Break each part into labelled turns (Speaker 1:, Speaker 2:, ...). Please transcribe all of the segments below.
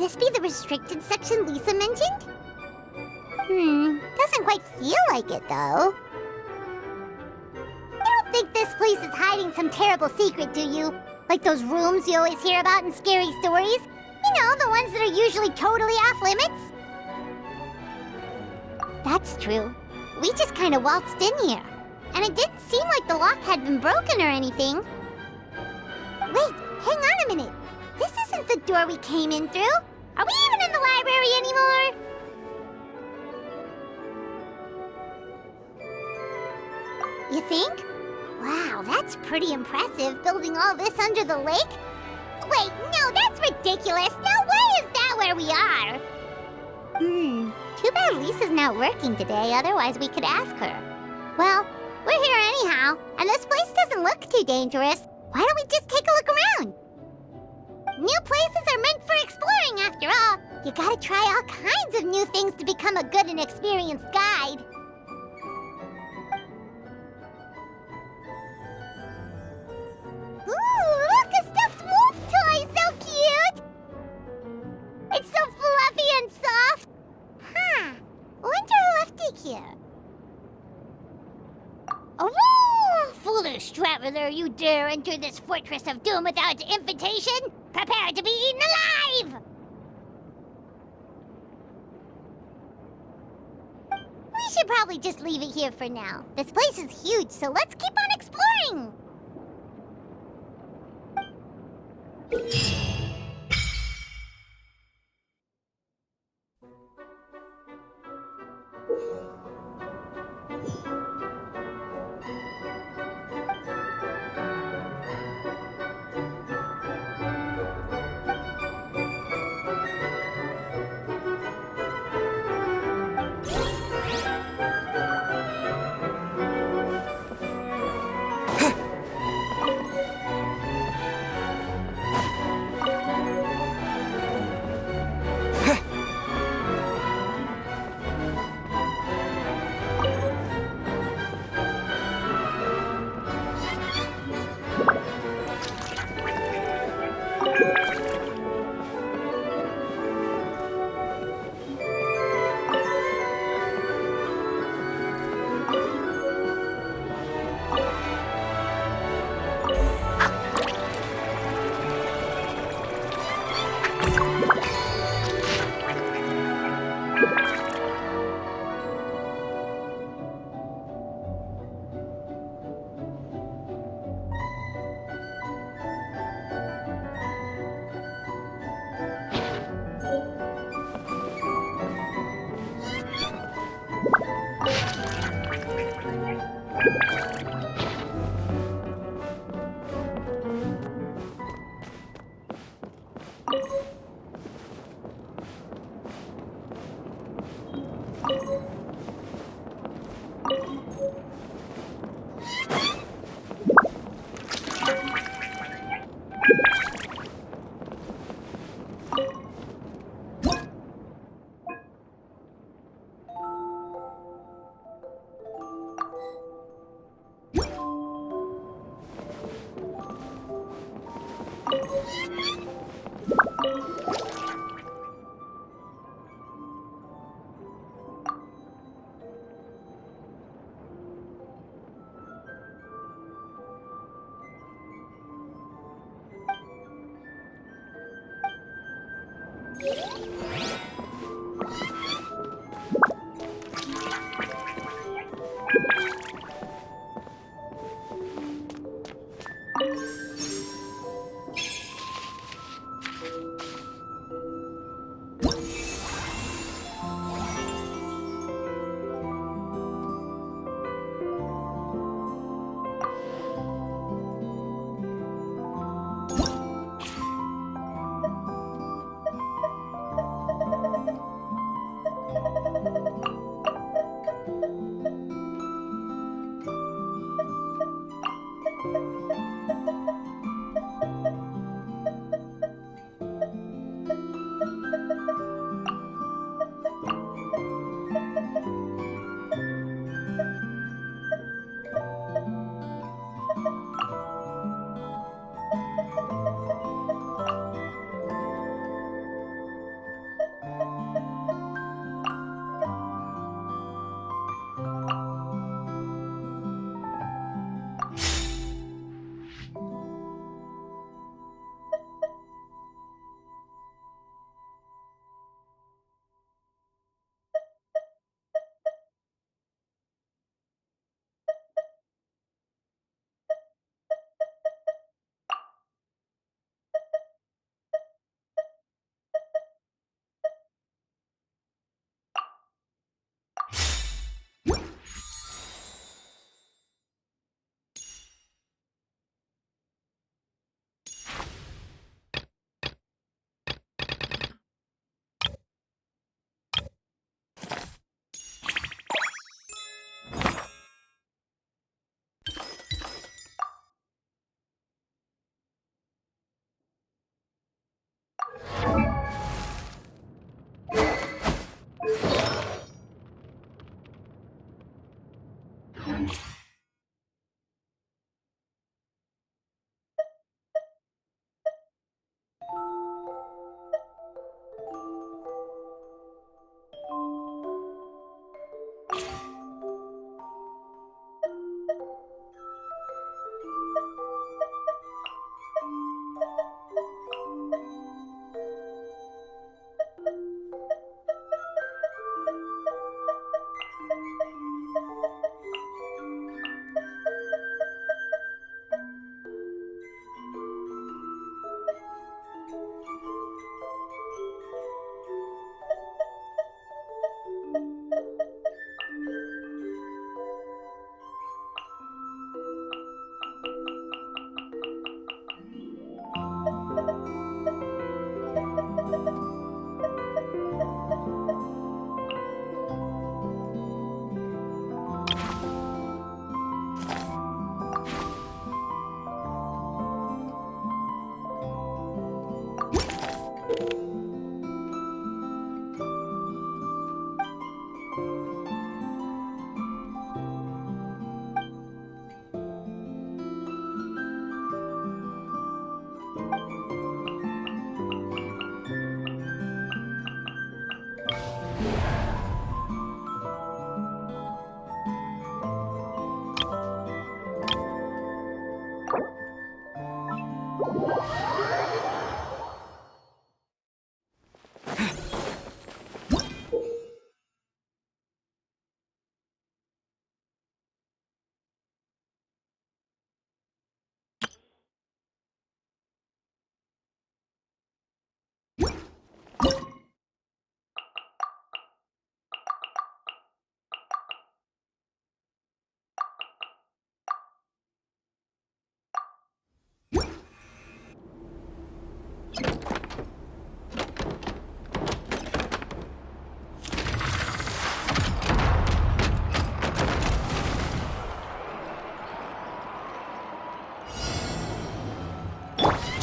Speaker 1: this be the restricted section Lisa mentioned? Doesn't quite feel like it, though. You don't think this place is hiding some terrible secret, do you? Like those rooms you always hear about in scary stories? You know, the ones that are usually totally off-limits? That's true. We just kind of waltzed in here. And it didn't seem like the lock had been broken or anything. Wait, hang on a minute. This isn't the door we came in through. Are we even in the library anymore? You think? Wow, that's pretty impressive, building all this under the lake. Wait, no, that's ridiculous. No way is that where we are. Too bad Lisa's not working today, otherwise we could ask her. Well, we're here anyhow, and this place doesn't look too dangerous. Why don't we just take a look around? New places are meant for exploring, after all. You gotta try all kinds of new things to become a good and experienced guide. Ooh, look, a stuffed wolf toy! So cute! It's so fluffy and soft. Huh. Wonder who left it here. Oh, foolish traveler, you dare enter this fortress of doom without invitation? Prepare to be eaten alive! We should probably just leave it here for now. This place is huge, so let's keep on exploring!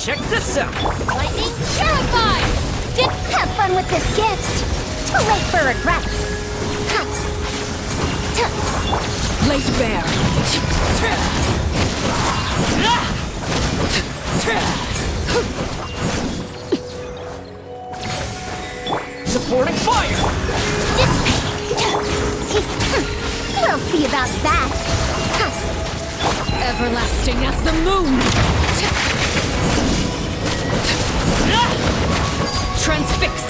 Speaker 2: Check this out!
Speaker 1: Lightning terrified! Have fun with this gift! Too late for regrets!
Speaker 2: Laid bare! Supporting fire!
Speaker 1: We'll see about that!
Speaker 2: Everlasting as the moon! Transfixed!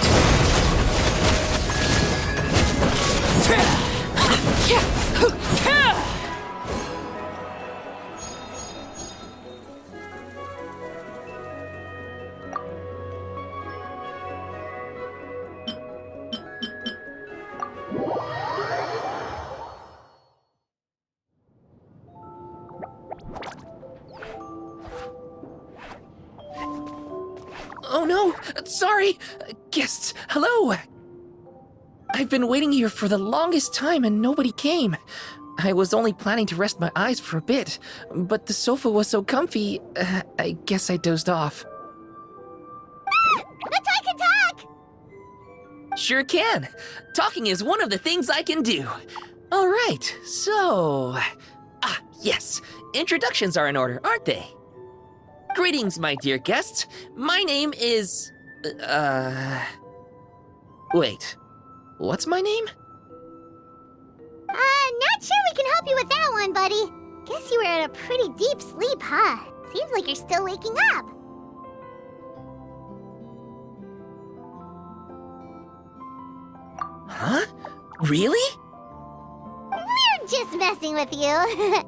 Speaker 2: Oh no! Sorry! Guests, hello! I've been waiting here for the longest time and nobody came. I was only planning to rest my eyes for a bit, but the sofa was so comfy, I guess I dozed off.
Speaker 1: But I can talk!
Speaker 2: Sure can! Talking is one of the things I can do. Alright, so... yes. Introductions are in order, aren't they? Greetings, my dear guests. My name is... Wait. What's my name?
Speaker 1: Not sure we can help you with that one, buddy. Guess you were in a pretty deep sleep, huh? Seems like you're still waking up.
Speaker 2: Huh? Really?
Speaker 1: We're just messing with you.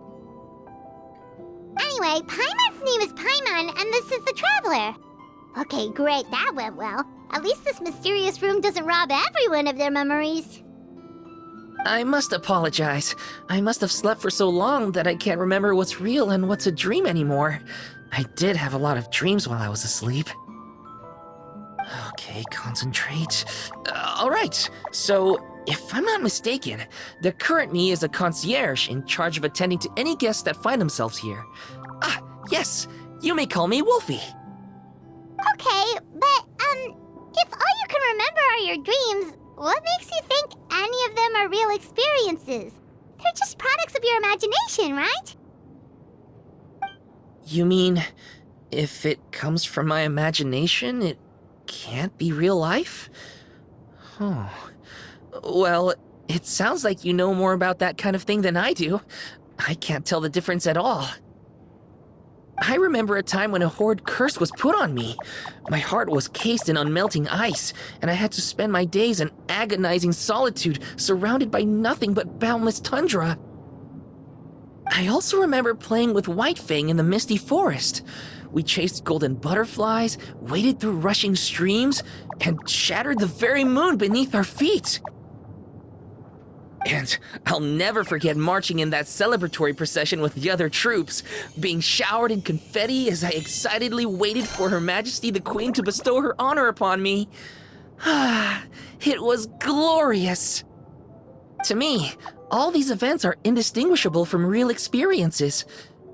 Speaker 1: Anyway, Paimon's name is Paimon, and this is the Traveler. Okay, great, that went well. At least this mysterious room doesn't rob everyone of their memories.
Speaker 2: I must apologize. I must have slept for so long that I can't remember what's real and what's a dream anymore. I did have a lot of dreams while I was asleep. Okay, concentrate. Alright, so if I'm not mistaken, the current me is a concierge in charge of attending to any guests that find themselves here. Yes, you may call me Wolfie.
Speaker 1: Okay, but, if all you can remember are your dreams, what makes you think any of them are real experiences? They're just products products of your imagination, right?
Speaker 2: You mean, if it comes from my imagination, it can't be real life? Oh. Well, it sounds like you know more about that kind of thing than I do. I can't tell the difference at all. I remember a time when a horrid curse was put on me. My heart was cased in unmelting ice, and I had to spend my days in agonizing solitude, surrounded by nothing but boundless tundra. I also remember playing with Whitefang in the misty forest. We chased golden butterflies, waded through rushing streams, and shattered the very moon beneath our feet. And I'll never forget marching in that celebratory procession with the other troops, being showered in confetti as I excitedly waited for Her Majesty the Queen to bestow her honor upon me. It was glorious. To me, all these events are indistinguishable from real experiences.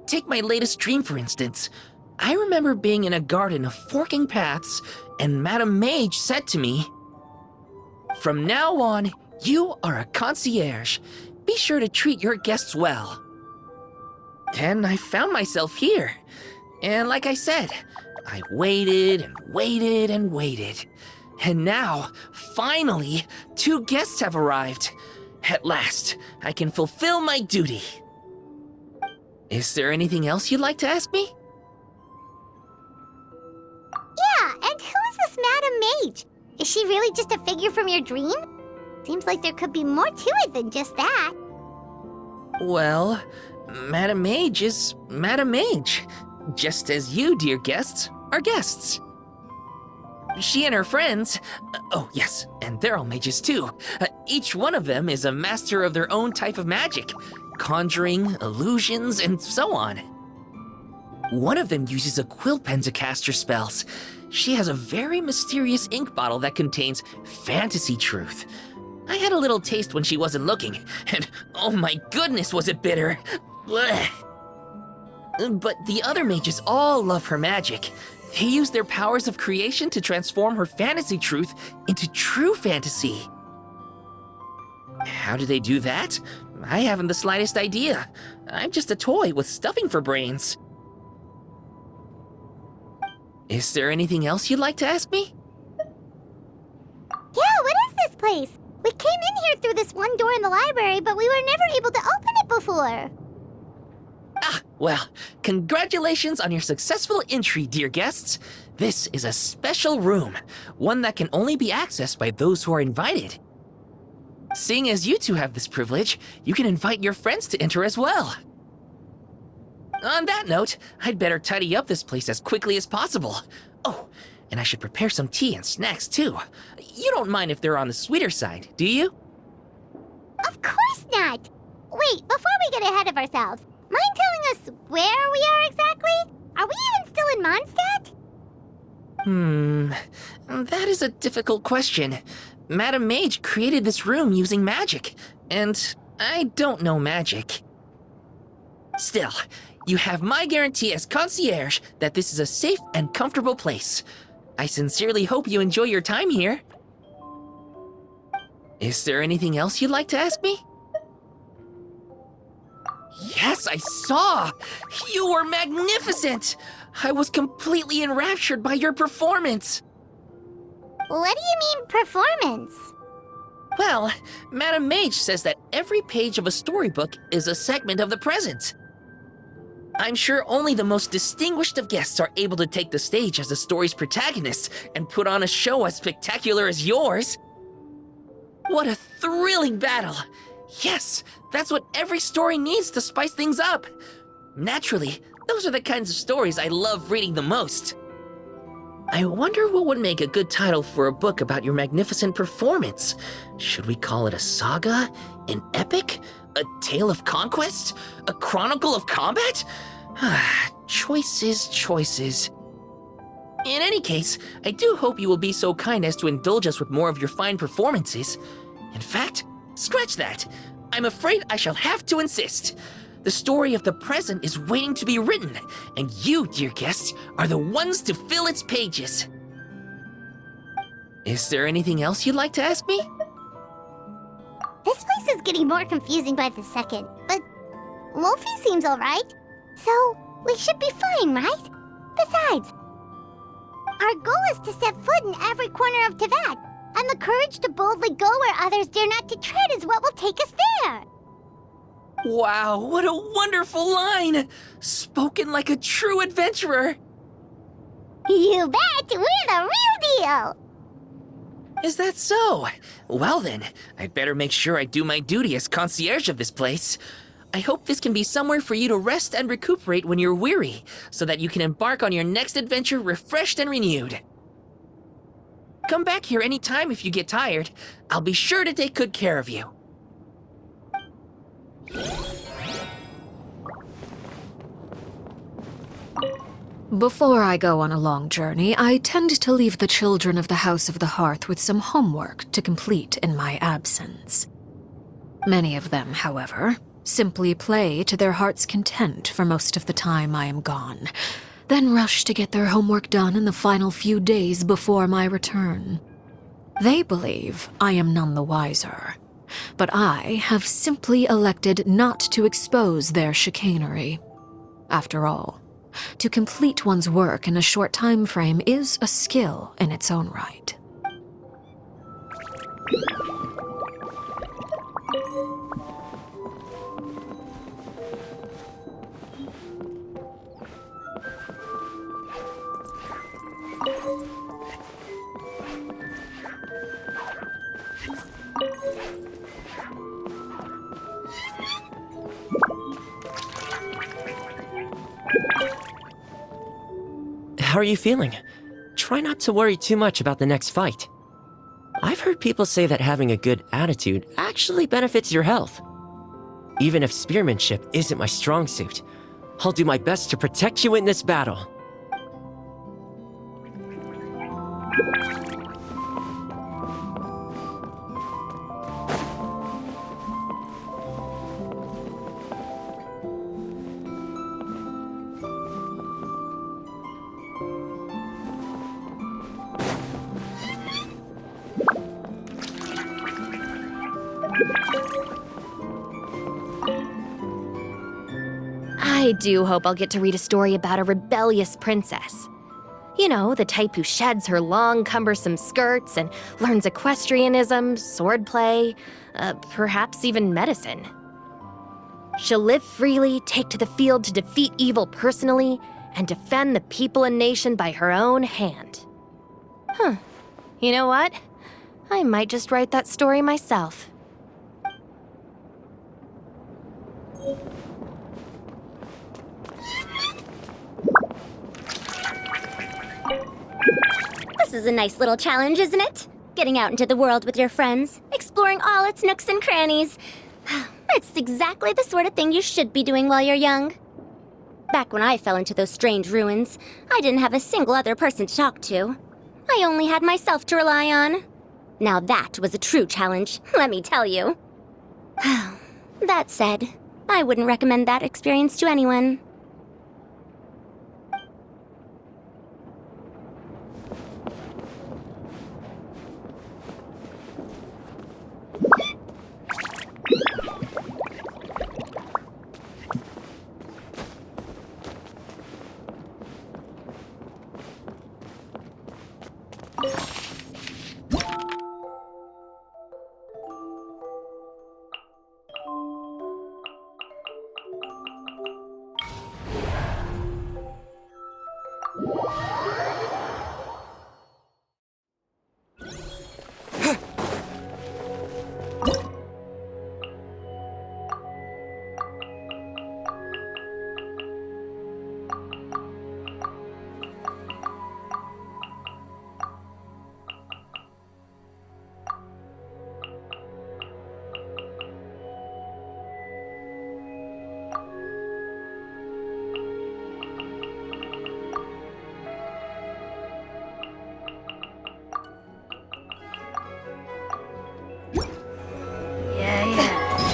Speaker 2: Take my latest dream, for instance. I remember being in a garden of forking paths, and Madame Mage said to me, "From now on, you are a concierge. Be sure to treat your guests well." Then I found myself here. And like I said, I waited and waited and waited. And now, finally, 2 guests have arrived. At last, I can fulfill my duty. Is there anything else you'd like to ask me?
Speaker 1: Yeah, and who is this Madame Mage? Is she really just a figure from your dream? Seems like there could be more to it than just that.
Speaker 2: Well, Madame Mage is Madame Mage. Just as you, dear guests, are guests. She and her friends, oh yes, and they're all mages too. Each one of them is a master of their own type of magic, conjuring, illusions, and so on. One of them uses a quill pen to cast her spells. She has a very mysterious ink bottle that contains fantasy truth. I had a little taste when she wasn't looking, and oh my goodness was it bitter! Blech. But the other mages all love her magic. They use their powers of creation to transform her fantasy truth into true fantasy. How do they do that? I haven't the slightest idea. I'm just a toy with stuffing for brains. Is there anything else you'd like to ask me?
Speaker 1: Yeah, what is this place? We came in here through this one door in the library, but we were never able to open it before.
Speaker 2: Well, congratulations on your successful entry, dear guests. This is a special room, one that can only be accessed by those who are invited. Seeing as you two have this privilege, you can invite your friends to enter as well. On that note, I'd better tidy up this place as quickly as possible. Oh, and I should prepare some tea and snacks too. You don't mind if they're on the sweeter side, do you?
Speaker 1: Of course not! Wait, before we get ahead of ourselves, mind telling us where we are exactly? Are we even still in Mondstadt?
Speaker 2: That is a difficult question. Madame Mage created this room using magic, and I don't know magic. Still, you have my guarantee as concierge that this is a safe and comfortable place. I sincerely hope you enjoy your time here. Is there anything else you'd like to ask me? Yes, I saw! You were magnificent! I was completely enraptured by your performance.
Speaker 1: What do you mean, performance?
Speaker 2: Well, Madame Mage says that every page of a storybook is a segment of the present. I'm sure only the most distinguished of guests are able to take the stage as the story's protagonists and put on a show as spectacular as yours. What a thrilling battle! Yes, that's what every story needs to spice things up. Naturally, those are the kinds of stories I love reading the most. I wonder what would make a good title for a book about your magnificent performance. Should we call it a saga? An epic? A tale of conquest? A chronicle of combat? Choices, choices. In any case, I do hope you will be so kind as to indulge us with more of your fine performances. In fact, scratch that. I'm afraid I shall have to insist. The story of the present is waiting to be written, and you, dear guests, are the ones to fill its pages. Is there anything else you'd like to ask me?
Speaker 1: This place is getting more confusing by the second, but Wolfie seems alright. So, we should be fine, right? Besides, our goal is to set foot in every corner of Teyvat, and the courage to boldly go where others dare not to tread is what will take us there.
Speaker 2: Wow, what a wonderful line! Spoken like a true adventurer!
Speaker 1: You bet! We're the real deal!
Speaker 2: Is that so? Well then, I'd better make sure I do my duty as concierge of this place. I hope this can be somewhere for you to rest and recuperate when you're weary, so that you can embark on your next adventure refreshed and renewed. Come back here anytime if you get tired. I'll be sure to take good care of you.
Speaker 3: Before I go on a long journey, I tend to leave the children of the House of the Hearth with some homework to complete in my absence. Many of them, however, simply play to their heart's content for most of the time I am gone, then rush to get their homework done in the final few days before my return. They believe I am none the wiser, but I have simply elected not to expose their chicanery. After all, to complete one's work in a short time frame is a skill in its own right.
Speaker 4: How are you feeling? Try not to worry too much about the next fight. I've heard people say that having a good attitude actually benefits your health. Even if spearmanship isn't my strong suit, I'll do my best to protect you in this battle.
Speaker 5: I do hope I'll get to read a story about a rebellious princess. You know, the type who sheds her long, cumbersome skirts and learns equestrianism, swordplay, perhaps even medicine. She'll live freely, take to the field to defeat evil personally, and defend the people and nation by her own hand. Huh. You know what? I might just write that story myself.
Speaker 6: This is a nice little challenge, isn't it? Getting out into the world with your friends, exploring all its nooks and crannies. It's exactly the sort of thing you should be doing while you're young. Back when I fell into those strange ruins, I didn't have a single other person to talk to. I only had myself to rely on. Now that was a true challenge, let me tell you. That said, I wouldn't recommend that experience to anyone.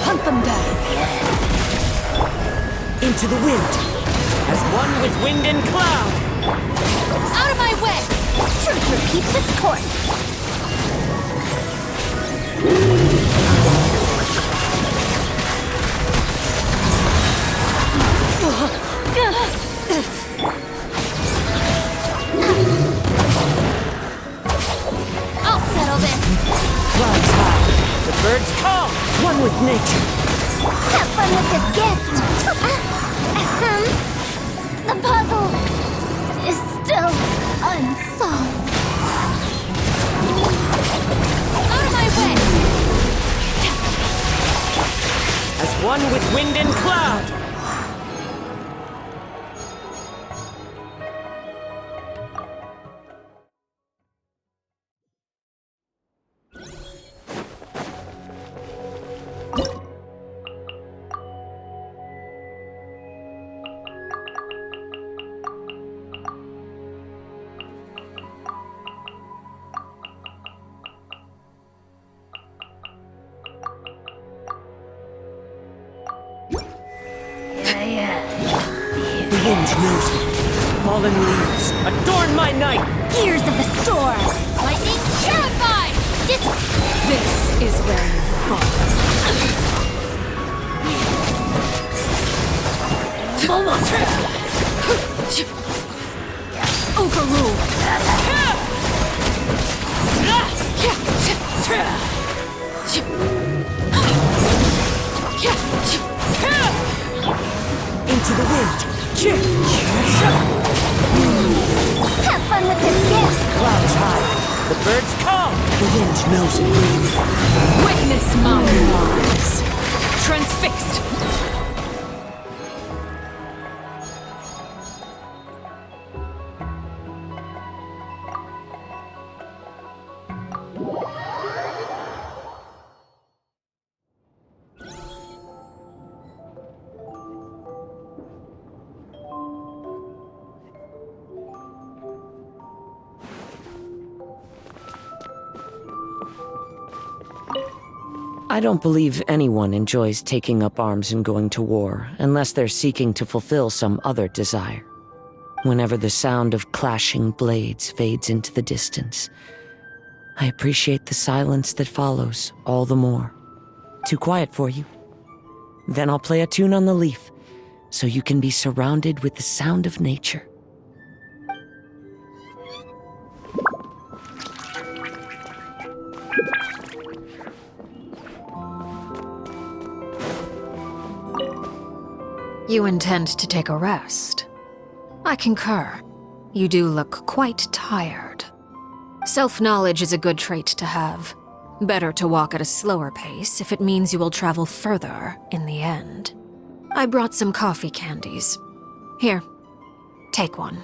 Speaker 3: Hunt them down!
Speaker 4: Into the wind, as one with wind and cloud!
Speaker 3: Out of my way!
Speaker 6: Truth repeats its course.
Speaker 4: of nature.
Speaker 6: Have fun with this gift! The puzzle is still unsolved.
Speaker 5: On my way!
Speaker 4: As one with wind and cloud. The wind knows me. Fallen leaves adorn my night.
Speaker 6: Gears of the storm!
Speaker 5: Lightning terrified!
Speaker 3: This is where you fall. Overruled.
Speaker 4: Into the wind.
Speaker 6: Have fun with this gift!
Speaker 4: Clouds high. The birds call. The wind knows me.
Speaker 3: Witness my wise. Transfixed.
Speaker 4: I don't believe anyone enjoys taking up arms and going to war unless they're seeking to fulfill some other desire. Whenever the sound of clashing blades fades into the distance, I appreciate the silence that follows all the more. Too quiet for you? Then I'll play a tune on the leaf, so you can be surrounded with the sound of nature.
Speaker 3: You intend to take a rest? I concur. You do look quite tired. Self-knowledge is a good trait to have. Better to walk at a slower pace if it means you will travel further in the end. I brought some coffee candies. Here, take one.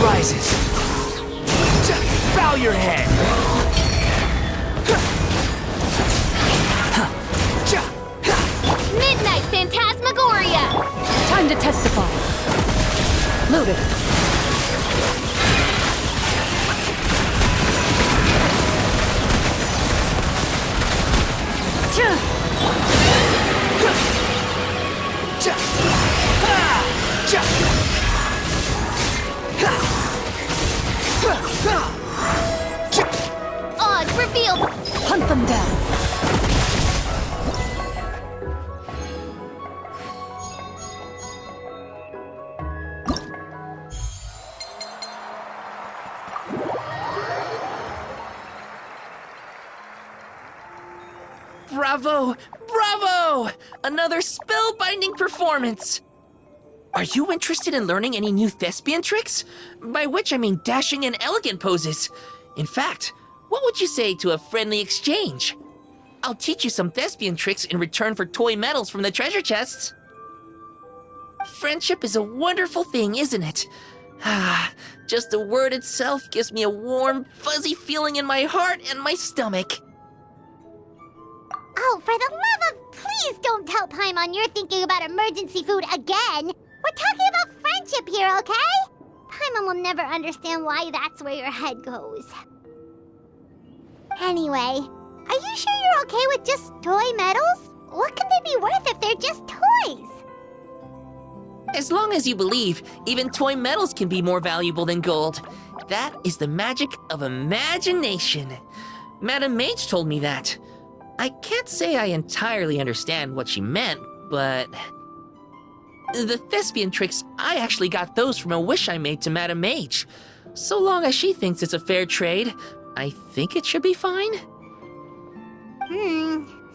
Speaker 2: Rises. Bow your head.
Speaker 5: Midnight Phantasmagoria!
Speaker 3: Time to testify. Loaded.
Speaker 5: Odds revealed!
Speaker 3: Hunt them down.
Speaker 2: Bravo! Bravo! Another spellbinding performance! Are you interested in learning any new thespian tricks? By which I mean dashing and elegant poses. In fact, What would you say to a friendly exchange? I'll teach you some thespian tricks in return for toy medals from the treasure chests. Friendship is a wonderful thing, isn't it? Just the word itself gives me a warm, fuzzy feeling in my heart and my stomach.
Speaker 1: Oh, for the love of... Please don't tell Paimon you're thinking about emergency food again! We're talking about friendship here, okay? Paimon will never understand why that's where your head goes. Anyway, are you sure you're okay with just toy medals? What can they be worth if they're just toys?
Speaker 2: As long as you believe, even toy medals can be more valuable than gold. That is the magic of imagination. Madame Mage told me that. I can't say I entirely understand what she meant, but... The thespian tricks, I actually got those from a wish I made to Madame Mage. So long as she thinks it's a fair trade, I think it should be fine.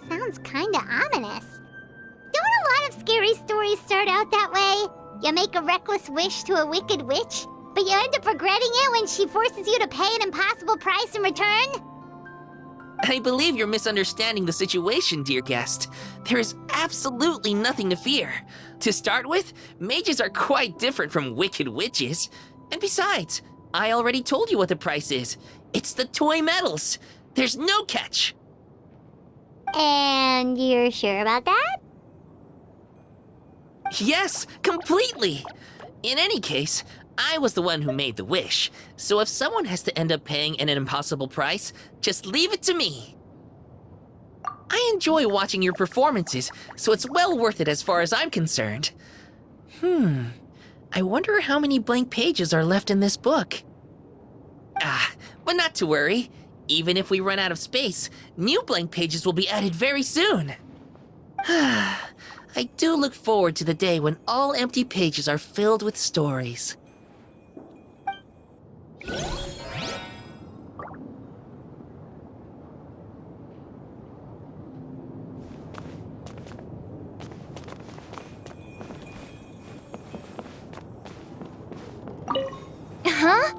Speaker 1: Sounds kinda ominous. Don't a lot of scary stories start out that way? You make a reckless wish to a wicked witch, but you end up regretting it when she forces you to pay an impossible price in return?
Speaker 2: I believe you're misunderstanding the situation, dear guest. There is absolutely nothing to fear. To start with, mages are quite different from wicked witches. And besides, I already told you what the price is. It's the toy medals. There's no catch.
Speaker 1: And you're sure about that?
Speaker 2: Yes, completely. In any case, I was the one who made the wish, so if someone has to end up paying an impossible price, just leave it to me. I enjoy watching your performances, so it's well worth it as far as I'm concerned. I wonder how many blank pages are left in this book. But not to worry. Even if we run out of space, new blank pages will be added very soon. I do look forward to the day when all empty pages are filled with stories.
Speaker 5: Huh?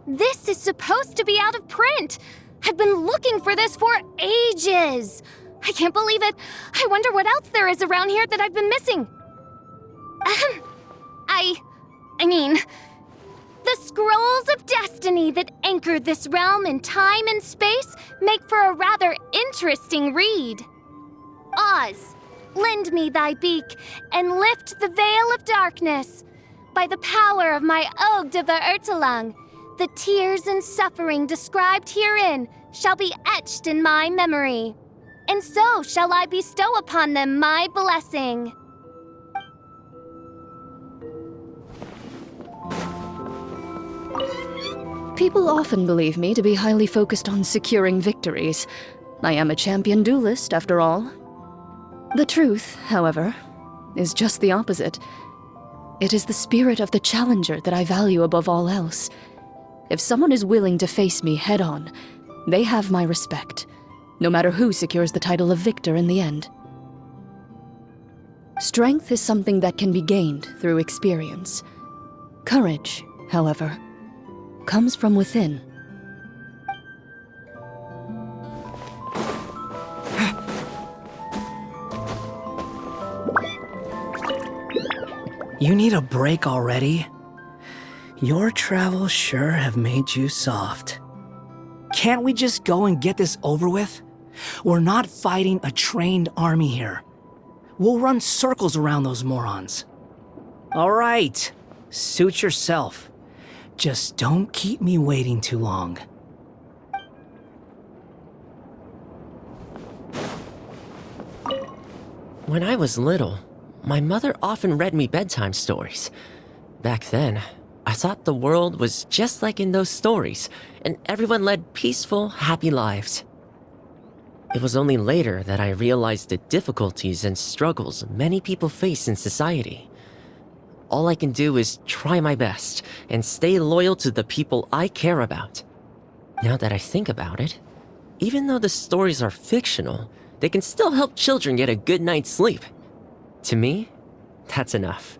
Speaker 5: This is supposed to be out of print! I've been looking for this for ages! I can't believe it! I wonder what else there is around here that I've been missing. I mean, the scrolls of destiny that anchor this realm in time and space make for a rather interesting read. Oz, lend me thy beak and lift the veil of darkness. By the power of my Ode de Verurtelang, the tears and suffering described herein shall be etched in my memory. And so shall I bestow upon them my blessing.
Speaker 3: People often believe me to be highly focused on securing victories. I am a champion duelist, after all. The truth, however, is just the opposite. It is the spirit of the challenger that I value above all else. If someone is willing to face me head-on, they have my respect, no matter who secures the title of victor in the end. Strength is something that can be gained through experience. Courage, however, comes from within.
Speaker 7: You need a break already? Your travels sure have made you soft. Can't we just go and get this over with? We're not fighting a trained army here. We'll run circles around those morons. All right, suit yourself. Just don't keep me waiting too long.
Speaker 4: When I was little, my mother often read me bedtime stories. Back then, I thought the world was just like in those stories, and everyone led peaceful, happy lives. It was only later that I realized the difficulties and struggles many people face in society. All I can do is try my best and stay loyal to the people I care about. Now that I think about it, even though the stories are fictional, they can still help children get a good night's sleep. To me, that's enough.